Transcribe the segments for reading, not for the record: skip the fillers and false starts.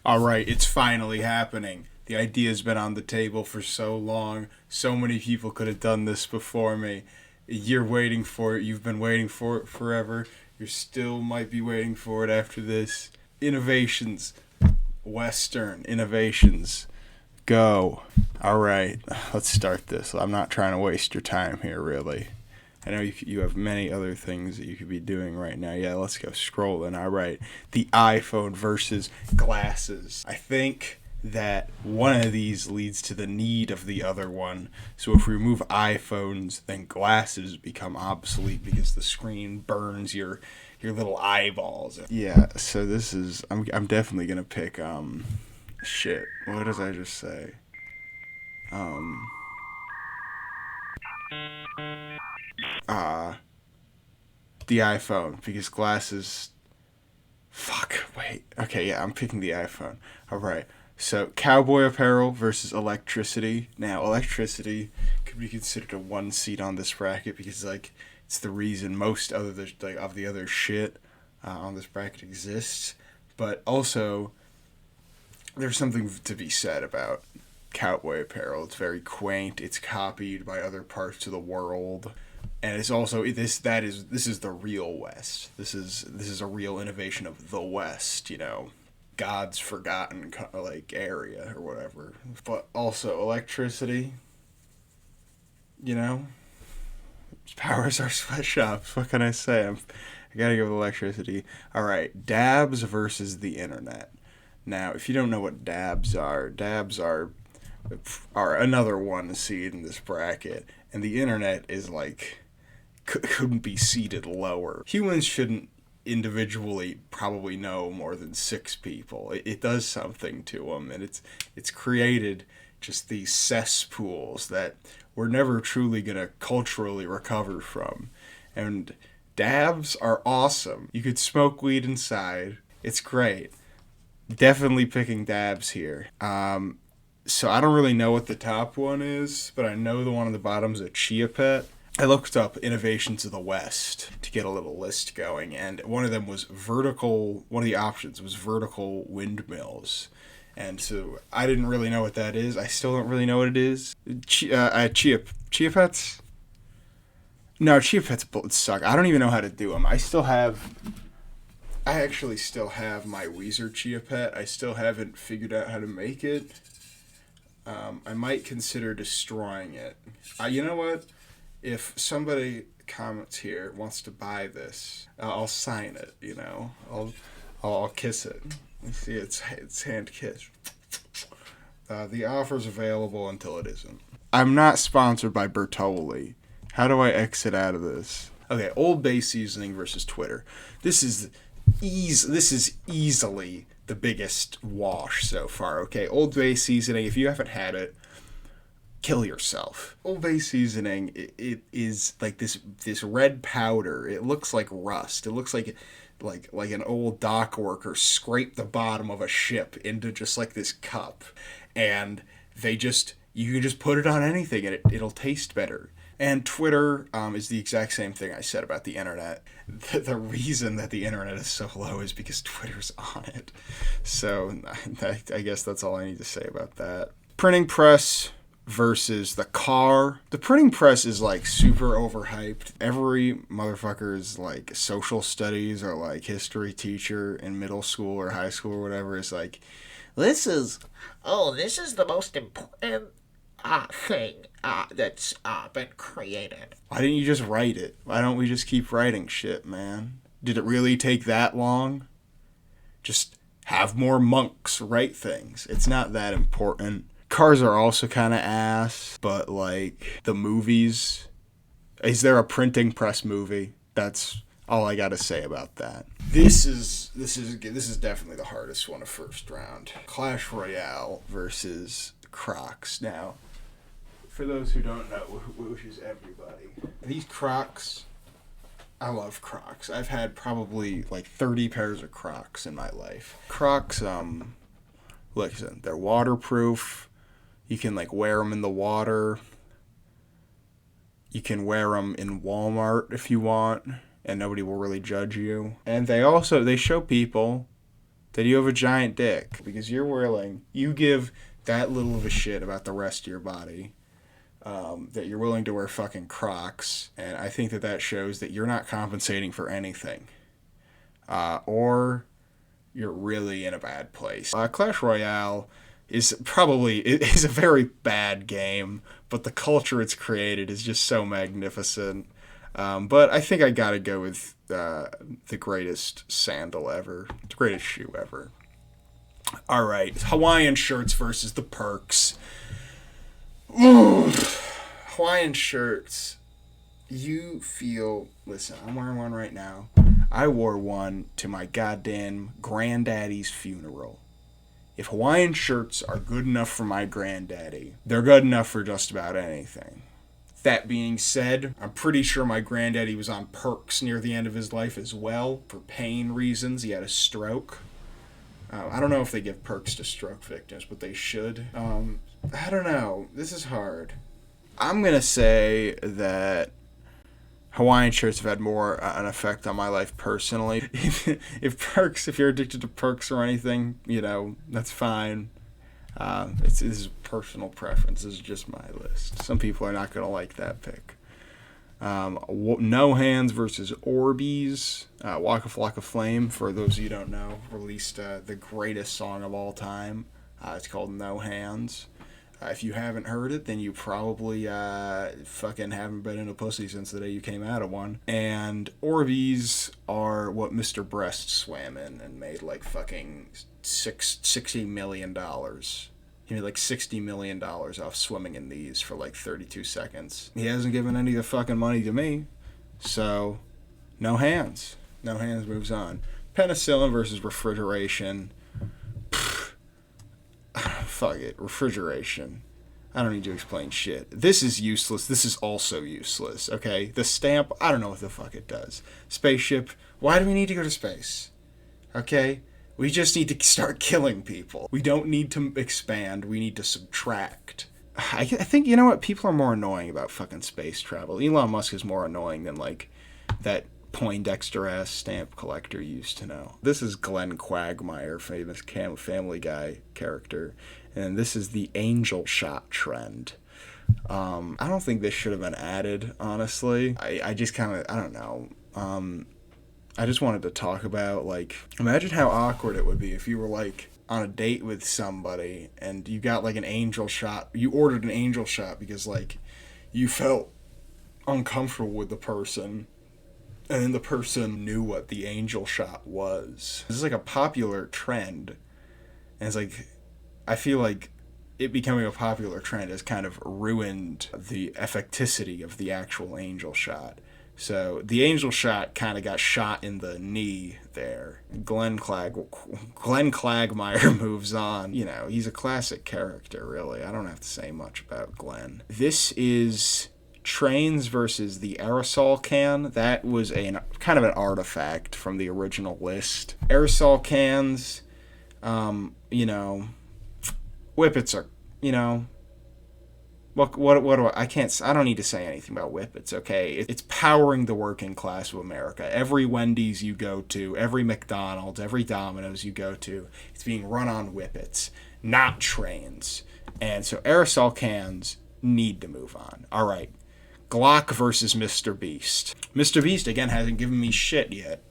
All right, it's finally happening. The idea's been on the table for so long. So many people could have done this before me. You're waiting for it. You've been waiting for it forever. You still might be waiting for it after this. Innovations. Western innovations. Go. All right, let's start this. I'm not trying to waste your time here, really. I know you have many other things that you could be doing right now. Yeah, let's go scrolling. All right. The iPhone versus glasses. I think that one of these leads to the need of the other one. So if we remove iPhones, then glasses become obsolete because the screen burns your little eyeballs. Yeah, so this is I'm definitely going to pick shit. What did I just say? Uh the iPhone because glasses. Fuck. Wait. Okay. Yeah. I'm picking the iPhone. All right. So cowboy apparel versus electricity. Now electricity could be considered a one seat on this bracket because it's the reason most other of the other shit on this bracket exists. But also there's something to be said about cowboy apparel. It's very quaint. It's copied by other parts of the world, and it's also this is the real West. This is a real innovation of the West. God's forgotten area or whatever. But also electricity. Powers our sweatshops. What can I say? I gotta go with electricity. All right, dabs versus the internet. Now, if you don't know what dabs are another one seed in this bracket, and the internet is couldn't be seated lower. Humans shouldn't individually probably know more than 6 people. It does something to them, and it's created just these cesspools that we're never truly gonna culturally recover from. And dabs are awesome. You could smoke weed inside. It's great. Definitely picking dabs here. So I don't really know what the top one is, but I know the one on the bottom is a chia pet. I looked up innovations of the West to get a little list going, and one of them was vertical. One of the options was vertical windmills, and so I didn't really know what that is. I still don't really know what it is. Chia pets. No, chia pets suck. I don't even know how to do them. I actually still have my Weezer Chia Pet. I still haven't figured out how to make it. I might consider destroying it. You know what? If somebody comments here wants to buy this, I'll sign it. I'll kiss it. You see, it's hand kissed. The offer's available until it isn't. I'm not sponsored by Bertolli. How do I exit out of this? Okay, Old Bay seasoning versus Twitter. This is easily the biggest wash so far. Okay, Old Bay seasoning. If you haven't had it, kill yourself. Old Bay seasoning. It is like this red powder. It looks like rust. It looks like an old dock worker scraped the bottom of a ship into just like this cup, and you can just put it on anything and it'll taste better. And Twitter is the exact same thing I said about the internet. The reason that the internet is so low is because Twitter's on it. So I guess that's all I need to say about that. Printing press versus the car. The printing press is super overhyped. Every motherfucker's social studies or history teacher in middle school or high school or whatever is this is the most important thing that's been created. Why didn't you just write it? Why don't we just keep writing shit, man? Did it really take that long? Just have more monks write things. It's not that important. Cars are also kind of ass, but the movies. Is there a printing press movie? That's all I gotta say about that. This is definitely the hardest one of first round. Clash Royale versus Crocs. Now, for those who don't know, which is everybody, these Crocs, I love Crocs. I've had probably 30 pairs of Crocs in my life. Crocs, listen, they're waterproof. You can wear them in the water. You can wear them in Walmart if you want, and nobody will really judge you. And they show people that you have a giant dick because you give that little of a shit about the rest of your body, that you're willing to wear fucking Crocs, and I think that shows that you're not compensating for anything, or you're really in a bad place. Clash Royale is a very bad game, but the culture it's created is just so magnificent. But I think I gotta go with the greatest sandal ever, the greatest shoe ever. All right, Hawaiian shirts versus the perks. Ooh, Hawaiian shirts. Listen, I'm wearing one right now. I wore one to my goddamn granddaddy's funeral. If Hawaiian shirts are good enough for my granddaddy, they're good enough for just about anything. That being said, I'm pretty sure my granddaddy was on perks near the end of his life as well, for pain reasons. He had a stroke. I don't know if they give perks to stroke victims, but they should. I don't know. This is hard. I'm going to say that Hawaiian shirts have had more an effect on my life personally. If you're addicted to perks or anything, that's fine. This is personal preference. This is just my list. Some people are not going to like that pick. No Hands versus Orbeez. Waka Flocka Flame, for those of you who don't know, released the greatest song of all time. It's called No Hands. If you haven't heard it, then you probably fucking haven't been in a pussy since the day you came out of one. And Orbeez are what Mr. Breast swam in and made like fucking $60 million. He made like $60 million off swimming in these for like 32 seconds. He hasn't given any of the fucking money to me. So, No Hands. No Hands moves on. Penicillin versus refrigeration. Fuck it. Refrigeration. I don't need to explain shit. This is useless. This is also useless, okay? The stamp, I don't know what the fuck it does. Spaceship, why do we need to go to space? Okay? We just need to start killing people. We don't need to expand. We need to subtract. I think, you know what? People are more annoying about fucking space travel. Elon Musk is more annoying than, like, that Poindexter-ass stamp collector used to know. This is Glenn Quagmire, famous Family Guy character. And this is the angel shot trend. I don't think this should have been added, honestly. I just kind of, I don't know. I just wanted to talk about, like, imagine how awkward it would be if you were, like, on a date with somebody and you got, like, an angel shot. You ordered an angel shot because, like, you felt uncomfortable with the person. And then the person knew what the angel shot was. This is, like, a popular trend. And it's, like, I feel like it becoming a popular trend has kind of ruined the effectivity of the actual angel shot. So the angel shot kind of got shot in the knee there. Glenn Quagmire moves on. He's a classic character, really. I don't have to say much about Glenn. This is trains versus the aerosol can. That was kind of an artifact from the original list. Aerosol cans, Whippets are, what do I don't need to say anything about Whippets, okay? It's powering the working class of America. Every Wendy's you go to, every McDonald's, every Domino's you go to, it's being run on Whippets, not trains. And so aerosol cans need to move on. All right. Glock versus Mr. Beast. Mr. Beast, again, hasn't given me shit yet.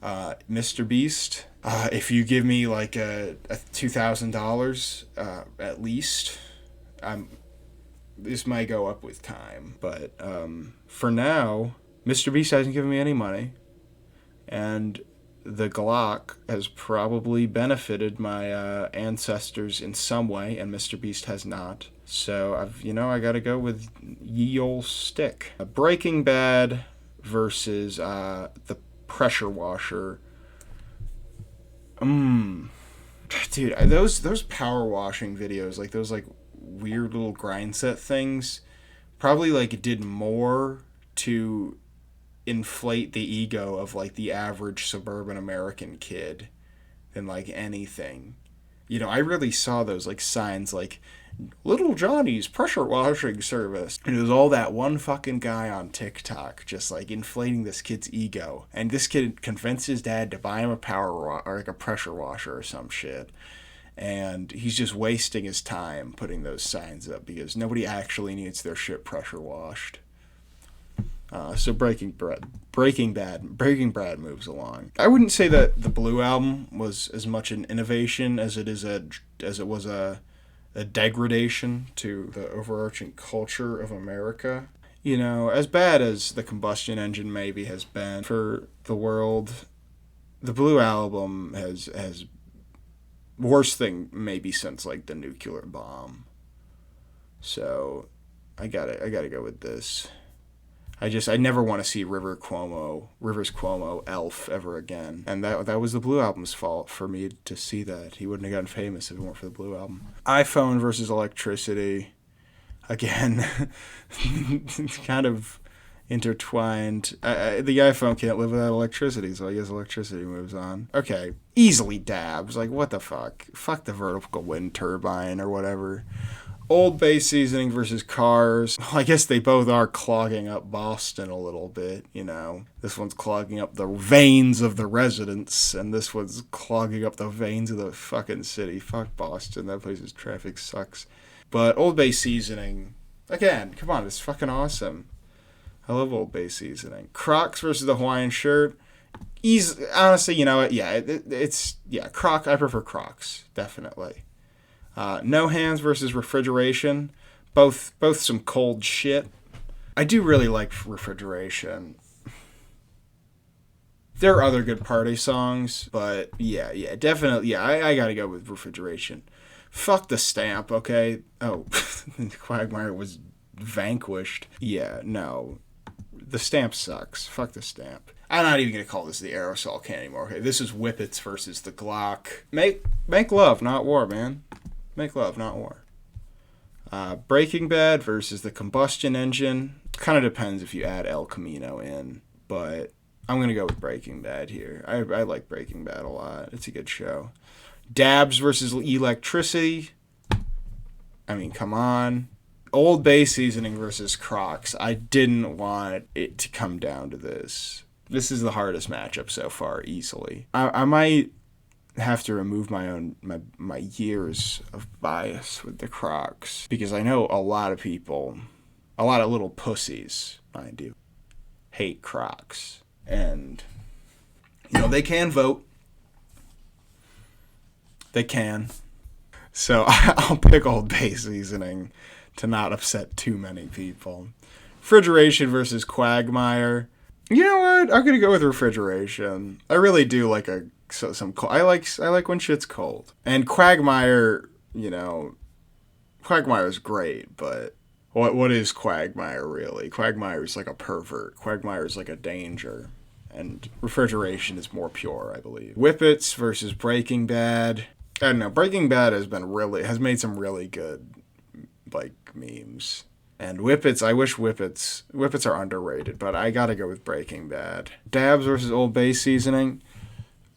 Mr. Beast, if you give me like a $2,000 at least, this might go up with time. But for now, Mr. Beast hasn't given me any money, and the Glock has probably benefited my ancestors in some way, and Mr. Beast has not. So I gotta go with ye ol' stick. Breaking Bad versus the pressure washer. Dude, those power washing videos, like those like weird little grind set things, probably like did more to inflate the ego of like the average suburban American kid than like anything. I really saw those like signs like Little Johnny's pressure washing service. And it was all that one fucking guy on TikTok just like inflating this kid's ego. And this kid convinced his dad to buy him a or like a pressure washer or some shit. And he's just wasting his time putting those signs up because nobody actually needs their shit pressure washed. So Breaking Bad moves along. I wouldn't say that the Blue Album was as much an innovation as it was a degradation to the overarching culture of America. As bad as the combustion engine maybe has been for the world, the Blue Album has worst thing maybe since like the nuclear bomb. So I gotta go with this. I never want to see Rivers Cuomo Elf ever again. And that was the Blue Album's fault for me to see that. He wouldn't have gotten famous if it weren't for the Blue Album. iPhone versus electricity. Again, it's kind of intertwined. The iPhone can't live without electricity, so I guess electricity moves on. Okay, easily dabs. Like, what the fuck? Fuck the vertical wind turbine or whatever. Old Bay seasoning versus cars. Well, I guess they both are clogging up Boston a little bit, This one's clogging up the veins of the residents, and this one's clogging up the veins of the fucking city. Fuck Boston. That place's traffic sucks. But Old Bay seasoning, again, come on, it's fucking awesome. I love Old Bay seasoning. Crocs versus the Hawaiian shirt. Honestly, you know what? Yeah, Croc. I prefer Crocs, definitely. No Hands versus Refrigeration. Both some cold shit. I do really like Refrigeration. There are other good party songs, but yeah, definitely. Yeah, I gotta go with Refrigeration. Fuck the Stamp, okay? Oh, Quagmire was vanquished. Yeah, no. The Stamp sucks. Fuck the Stamp. I'm not even going to call this the aerosol can anymore. Okay, this is Whippets versus the Glock. Make love, not war, man. Make love, not war. Breaking Bad versus the Combustion Engine. Kind of depends if you add El Camino in, but I'm going to go with Breaking Bad here. I like Breaking Bad a lot. It's a good show. Dabs versus Electricity. I mean, come on. Old Bay seasoning versus Crocs. I didn't want it to come down to this. This is the hardest matchup so far, easily. I might have to remove my years of bias with the Crocs, because I know a lot of people, a lot of little pussies, mind you, hate Crocs. And, they can vote. They can. So I'll pick Old Bay seasoning to not upset too many people. Refrigeration versus Quagmire. You know what? I'm gonna go with Refrigeration. I really do like some. I like when shit's cold. And Quagmire, Quagmire's great, but what is Quagmire really? Quagmire is like a pervert. Quagmire is like a danger. And Refrigeration is more pure, I believe. Whippets versus Breaking Bad. I don't know. Breaking Bad has made some really good memes. And Whippets, I wish Whippets are underrated, but I gotta go with Breaking Bad. Dabs versus Old Bay seasoning.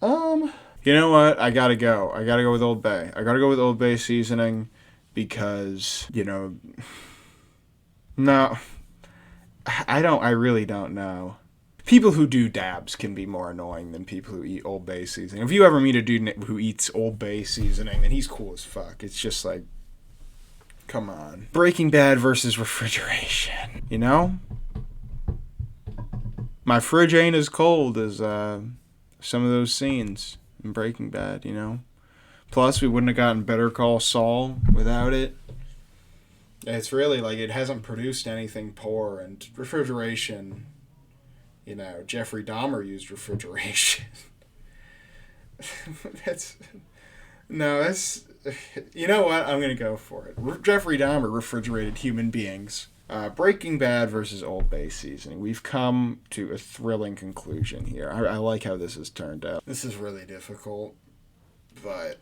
You know what? I gotta go with Old Bay. I gotta go with Old Bay seasoning because, no, I really don't know. People who do dabs can be more annoying than people who eat Old Bay seasoning. If you ever meet a dude who eats Old Bay seasoning, then he's cool as fuck. It's just like, come on. Breaking Bad versus Refrigeration. My fridge ain't as cold as some of those scenes in Breaking Bad, Plus, we wouldn't have gotten Better Call Saul without it. It's really like it hasn't produced anything poor, and Refrigeration, Jeffrey Dahmer used refrigeration. You know what? I'm going to go for it. Jeffrey Dahmer refrigerated human beings. Breaking Bad versus Old Bay seasoning. We've come to a thrilling conclusion here. I like how this has turned out. This is really difficult, but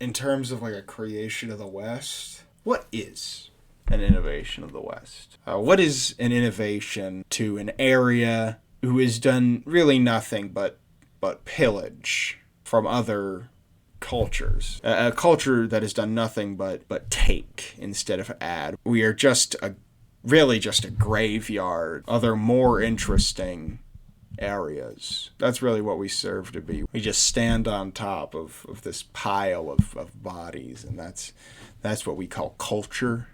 in terms of like a creation of the West, what is an innovation of the West? What is an innovation to an area who has done really nothing but pillage from other cultures. A culture that has done nothing but take instead of add. We are really just a graveyard. Other more interesting areas. That's really what we serve to be. We just stand on top of this pile of bodies, and that's what we call culture.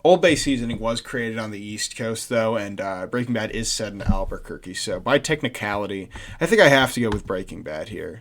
Old Bay seasoning was created on the East Coast, though, and Breaking Bad is set in Albuquerque. So, by technicality, I think I have to go with Breaking Bad here.